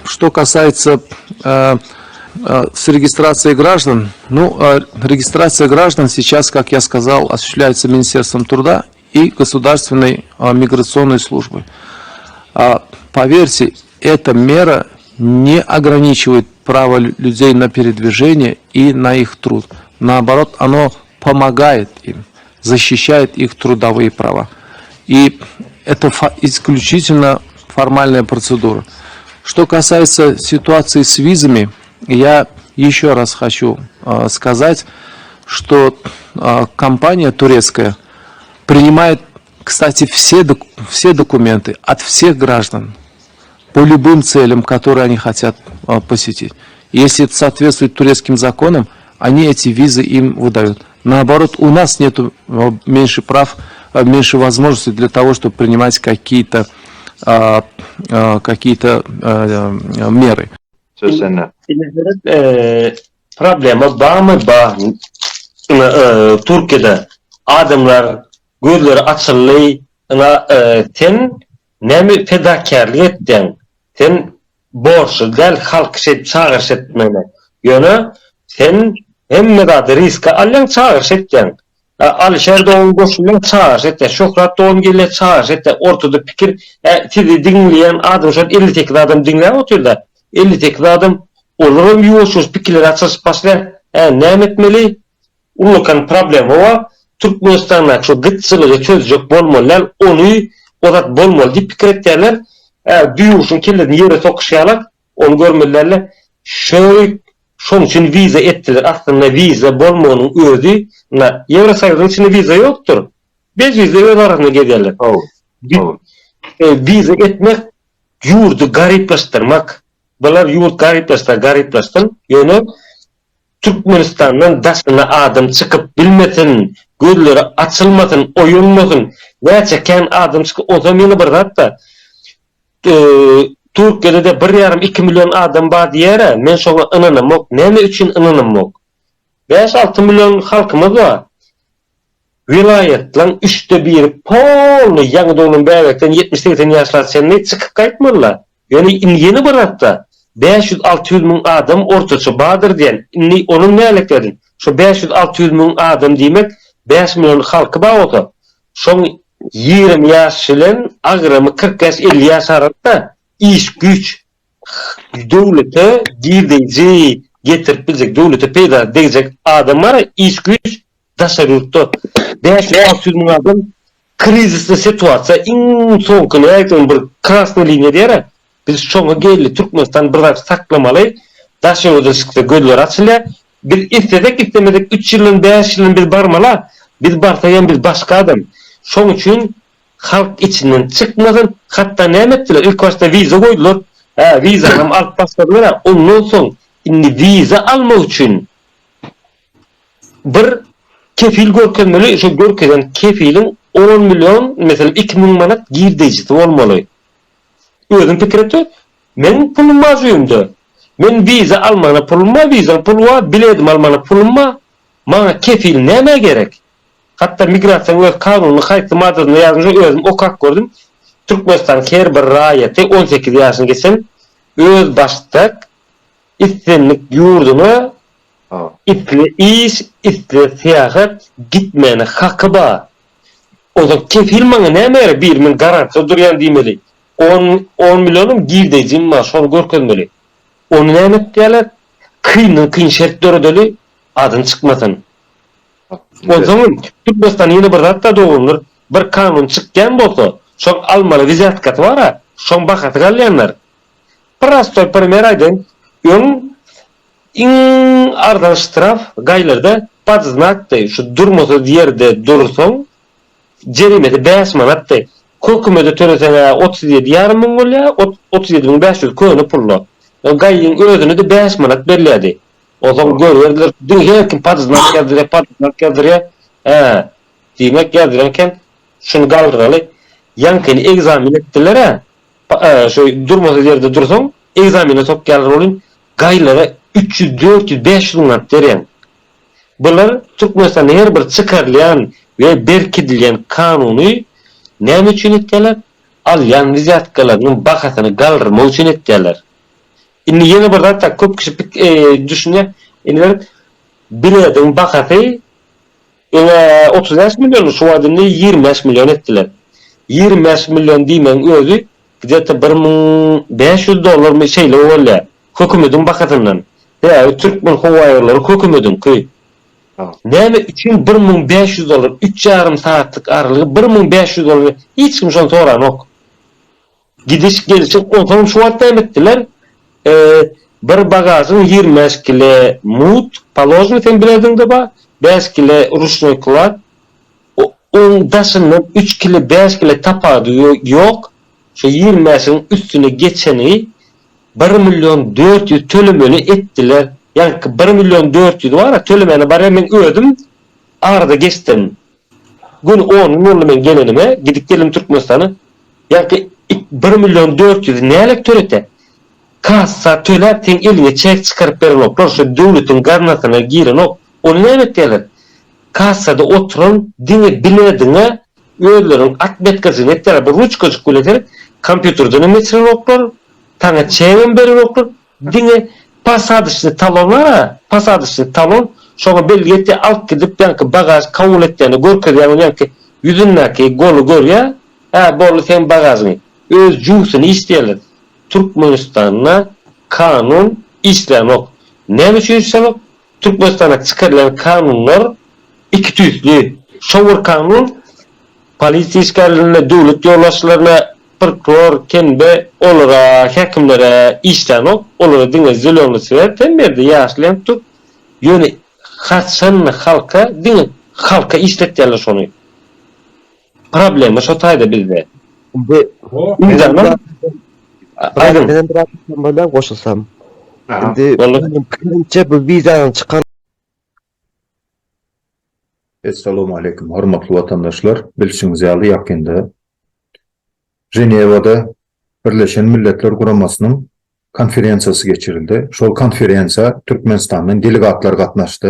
Что касается с регистрацией граждан, регистрация граждан сейчас, как я сказал, осуществляется Министерством труда и Государственной миграционной службой. Поверьте, эта мера не ограничивает право людей на передвижение и на их труд. Наоборот, оно помогает им, защищает их трудовые права. И это исключительно формальная процедура. Что касается ситуации с визами, я еще раз хочу сказать, что компания турецкая принимает, кстати, все документы от всех граждан по любым целям, которые они хотят посетить. Если это соответствует турецким законам, они эти визы им выдают. Наоборот, у нас нет меньше прав, меньше возможностей для того, чтобы принимать какие-то меры. Problema bağ mı bağ? Türkiye'de adamlar gözleri açılıyor, ten ne mi fedakarlık ettin? Ten borçlu del halk çağırış etmene. Yani sen hem kadar riske alyan çağırış ettin. Alişer doğum koşulun çağırış ettin. Şokrat doğum gele çağırış ettin. Ortada fikir sizi dinleyen adam şu an 50 tekli adam dinleyen oturuyor. 50 tekli adam olurum yoğursuz fikirler açılış başlar. Ne etmeli? Ulukan problemi var. Türkmenistan'da şu gıtsılığı çözecek bolmalılar, onu odat bolmalı deyip fikir ettiler. Duyuşun kirlerini yere sokuşayarak onu görmelilerle şunun için vize ettiler. Aslında vize bolmanın özü Evrosayı'nın içinde vize yoktur. Bez vize öz arasında giderler. Vize etmek yurdu gariplaştırmak. Bunlar yurt gariplaştırın. Yani Türkmenistan'dan daşına adam çıkıp bilmesin, gözleri açılmasın, oyunmasın. Ne çeken adam çıkıp o zaman bir hatta Türkiye'de de 1,5-2 milyon adam var diyere men şoňa ynanam yok. Näme üçin ynanam yok? 5-6 milyon halkymız var. Vilayetlaryň 3/1 polny ýaňy doğulan bärekden 70-80 ýaşlar senni çıkıp gaýtmalylar. Yani yeni bir hatta 500-600 min adam ortaça badır diyen. Onun ne elekledin? Şu 500-600 min adam demek 5 milyon halkı bağ oldu. Son 20 yaşlıların agramı 40-50 yaş arasında iş güç devlete girdiği getirip bilecek, devlete peyda edecek adamlara iş güç tasarrufta 500-600 min adam krizisli situasiya en soňky näçe bir krasny liniýa diýer. Biz şoňa geldi Türkmenistan bir saklamaly. Daşyňyzy çykdy gözler açylýar. Bir istemedek 3 ýylyň 5 ýylyň biz barmala. Biz barsaýan biz başga adam. Şoň üçin halk içinden çykmasyn. Hatda näme etdiler? İlk başta viza goýdular. Viza hem alyp başladylar. Ondan soň indi viza almak üçin bir kefil görkezmeli. Şu görkezen kefilin 10 milyon, mesela 2 min manat girdejisi bolmaly. Özüm pikir etdim. Men pulum mazuyumdu. Men viza almana pulumma, viza pulwa, biledim almana pulumma. Mana kefil näme gerek? Hatta migrasiýa öz kanuny haýsy maddelerine ýazgyny özüm okak gördüm. Türkmenistan her bir raýaty 18 ýaşyna geçen öz başdak istimlik ýurduny itli iş, itli siýasat gitmeni haky bar. O da kefil mana näme? Bir min garantiýa durýan diýmeli. 10 milyonum girdejim var, şol görkezmeli. Onu näme etdiler? Kyn şertleri döli adın çıkmasın. O zaman Türkmenistan yeni bir hatta doğulur. Bir kanun çıkkan bolsa, şol almaly vizatkat var, şol bakaty galýanlar. Prostoy primer aýdym, in ardan ştraf gaýlarda padznak şu durmasa ýerde dursoň jerimeti 5 manat de. Hökümete töresene 37,5 min bolýar, 37.500 köni pullar. Gaýyň özüne de 5 manat berýärdi. O zaman görýärler, her kim padznak geldir. Diýmek geldirenken şunu galdyraly. Ýankany egzamin etdiler. Şu durmasa ýerde dursoň, egzamine top gelir bolun. Gaýlara 300, 400, 500 manat berýän. Bular Türkmenistan her bir çykarylýan we berkidilýän kanuny näme üçin etdiler? Alyan vizatkalarının bakasyny galdyrmak üçin etdiler. Inni yeni bir hatta köp kişi düşünýär. Inni biledin bakatı 30 milyon şu adını 20 milyon ettiler. 20 milyon diýmen özü gidete $1,500 mı şeyle öyle hökümetin bakatından. Ya Türkmen hava ayarları hökümetin köy. Näme üçin $1,500 3,5 saatlik aralygy $1,500 hiç kim şonu soran ok. Gidiş gelişin ondan şu wagtda etdiler. Bir bagajın 20 kilo mut, palozny sen biledin ba, 5 kilo ruşnoy klat. On daşından 3 kilo 5 kilo tapadı yok. Şu 20'sin üstüne geçeni 1.400.000 tölemeli ettiler. Yani 1.400.000 var ya tölemeni var ya men ödüm arada geçtim. Gün 10 yolu men gelenime gidip gelim Türkmenistan'a. Yani 1.400.000 nälik törete? Kassa töler ten eline çek çıkarıp beren oklar. Şu devletin garnatına giren ok. Onu ne ettiler? Kassada oturan dini biledine öğlerin atmetkazını ettiler. Bu ruçkacık kuleter kompüterden metren oklar. Tana çeven beren oklar. Dini pasadışını talonlara, pasadışını talon şoňa belgeti alt gidip ýa-ni bagaj kabul etdiğini görkezýän ýa-ni yüzündäki golu görýär. Ha, bolu sen bagazyny öz juňsyny isleýärler. Türkmenistana kanun isleýän ok. Näme üçin isleýän ok? Türkmenistana çykarylan kanunlar iki tüýlü. Şowur kanun polisiýa iskerlerine, döwlet ýolbaşçylaryna, prokuror, kenbe, olara, häkimlere isleýän ok. Olara diňe zeleny sebäp berdi ýaşlayan Türk. Ýöne haçan halka, diňe halka isletýärler şonu. Problemi şo taýda bizde. Aydın. Ben bir bilen koşulsam. Şimdi Vallahi. benim fikrimce bu vizadan çıkan Assalamu alaikum, hormatly vatandaşlar. Bilşiňiz ýaly ýakynda Jenewada Birleşen Milletler Guramasının konferensiýasy geçirildi. Şol konferensiýa Türkmenistanyň delegatlary gatnaşdy.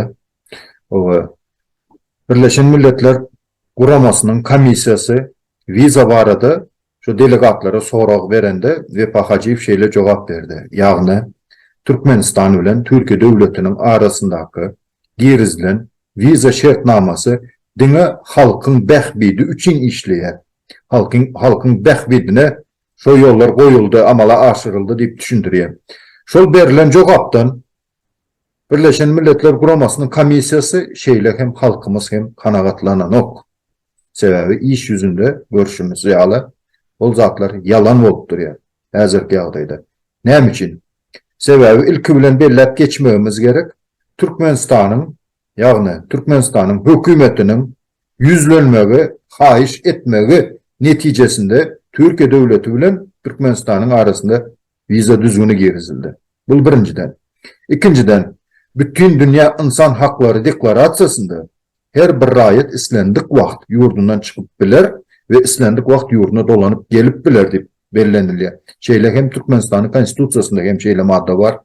Birleşen Milletler Guramasının komissiýasy viza barada şu delegatlara sorag berende Vefa Hajiyev şeýle jogap berdi. Ýagny Türkmenistan bilen Türkiýe döwletiniň arasyndaky girizlen viza şertnamasy diňe halkyň bähbidi üçin işleýär. Halkyň bähbidine şo ýollar goýuldy, amala aşyryldy diýip düşündirýär. Şol berilen jogapdan Birleşen Milletler Guramasının komissiýasy şeýle hem halkymyz hem kanagatlananok. Sebäbi iş ýüzünde görüşümüz ýaly ol zatlar yalan bolup durýar. Häzirki ýagdaýda. Näme üçin? Sebäbi ilki bilen belläp geçmegimiz gerek. Türkmenistanyň ýagny Türkmenistanyň hökümetiniň yüzlenmegi, haýyş etmegi netijesinde Türkiýe döwleti bilen Türkmenistanyň arasynda viza düzgünü girizildi. Bu birinciden. İkinciden, bütün dünýä insan haklary deklarasiýasynda her bir raýat islendik wagt ýurdundan çykyp biler we islendik wagt ýurduna dolanyp gelip biler diýip bellenilýär. Şeýle hem Türkmenistanyň konstitusiýasynda hem şeýle madda bar.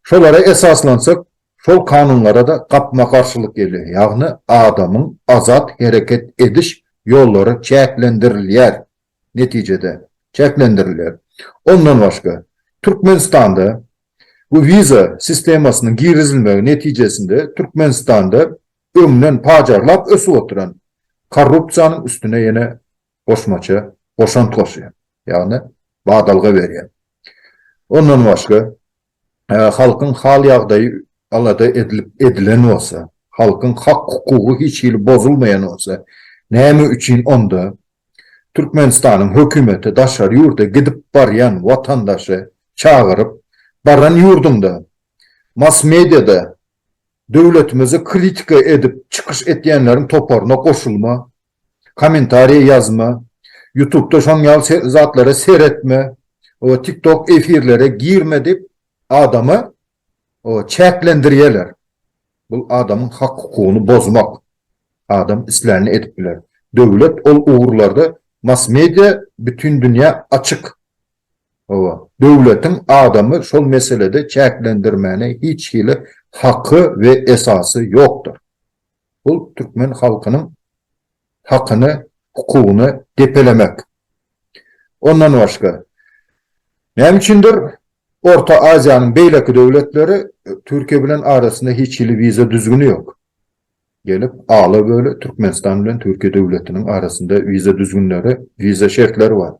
Şolara esaslansak, şol kanunlara da gapma karşılık gelir. Ýagny adamyň azat hereket ediş ýollary çäklendirilýär. Netijede çäklendirilýär. Ondan başga Türkmenistanda bu viza sistemasynyň girizilmegi netijesinde Türkmenistanda ömnen pajarlap ösüp oturan korrupsiýanyň üstüne ýene goşmaça goşant goşýar. Ýagny badalga berýär. Ondan başga halkyň hal ýagdaýy alada edilen olsa, halkın hak hukuku hiç bozulmayan olsa, näme üçin onda Türkmenistanyň hökümeti daşar ýurda gidip baryan vatandaşy çağırıp baran ýurdunda mass mediada döwletimizi kritika edip çıkış etýänleriň toparına koşulma, komentariýa yazma, YouTube'da şoňal zatlara seyretme, o TikTok efirlere girme dip adamı o çäklendirýärler. Bu adamın hak hukugyny bozmak. Adam islerini edip biler. Döwlet ol uğurlarda mass media bütün dünya açık. O döwletin adamı şol meselede çäklendirmäne hiç hili hakkı ve esası yoktur. Bu Türkmen halkının hakkını, hukukunu depelemek. Ondan başka. Näme üçindir? Orta Aziýanyň beýleki döwletleri Türkiýe bilen arasynda hiç hili viza düzgünü yok. Gelip ala böyle Türkmenistan bilen Türkiýe döwletiniň arasynda viza düzgünleri, viza şertleri var.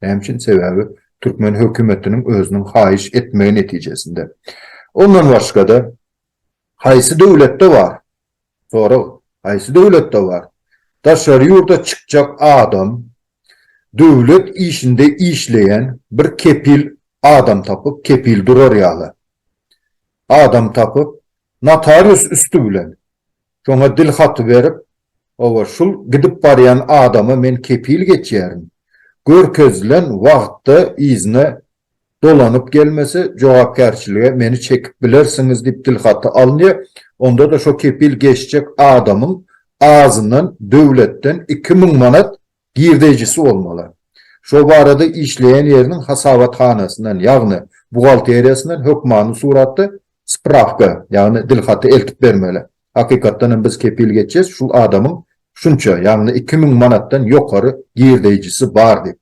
Hemçin sebebi Türkmen hökümetiniň özüniň haýyş etmegi netijesinde. Ondan başga da haýsy döwletde var? Sorag, haýsy döwletde var? Daşary ýurda çykjak adam, döwlet işinde işleyen bir kepil adam tapıp, kepil durar ýaly. Adam tapıp, notarius üstü bilen, şoňa dil haty berip, owa şul gidip barýan adamy men kepil geçýärim. Görkezlen wagtda izne dolanyp gelmese jogapkärçilige meni çekip bilersiňiz diýip dil haty alınýar. Onda da şo kepil geçjek adamyň ağzından döwletden 2000 manat girdejisi bolmaly. Şo barada işleyen yerinin hasabathanasından, ýagny buhalteriýasyndan hökmany suratda spravka, ýagny dil haty eltip bermeli. Hakykatdan biz kepil geçeceğiz, şul adamın şunça, ýagny 2000 manattan ýokary girdejisi bar diýip.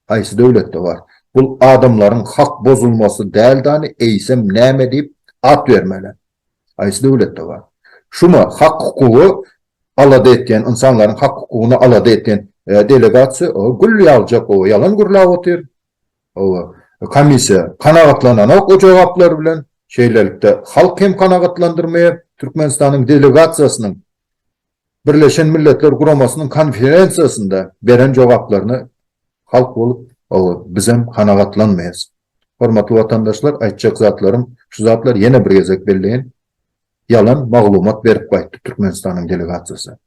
Haýsy döwletde var? Bu adamlaryň hak bozulması däldany eýsem näme diýip at bermeli. Haýsy döwletde var? Şuma hak hukugy alada etýän, insanlaryň hak hukugyny alada etýän delegasiýa o gül ýaljak, o ýalan gürläp otyr. O komissiýa kanagatlananok o jogaplar bilen şeýlelikde halk hem kanagatlandyrmaýar. Türkmenistanyň delegasiýasynyň Birleşen Milletler Guramasının konferensiýasynda beren jogaplaryny halk bolup bizem kanagatlanmaýas. Hormatly watandaşlar, aýtjak zatlarym, şu zatlar ýene bir gezek belleýin. Yalan maglumat berip gaýtdy Türkmenistanyň delegasiýasy.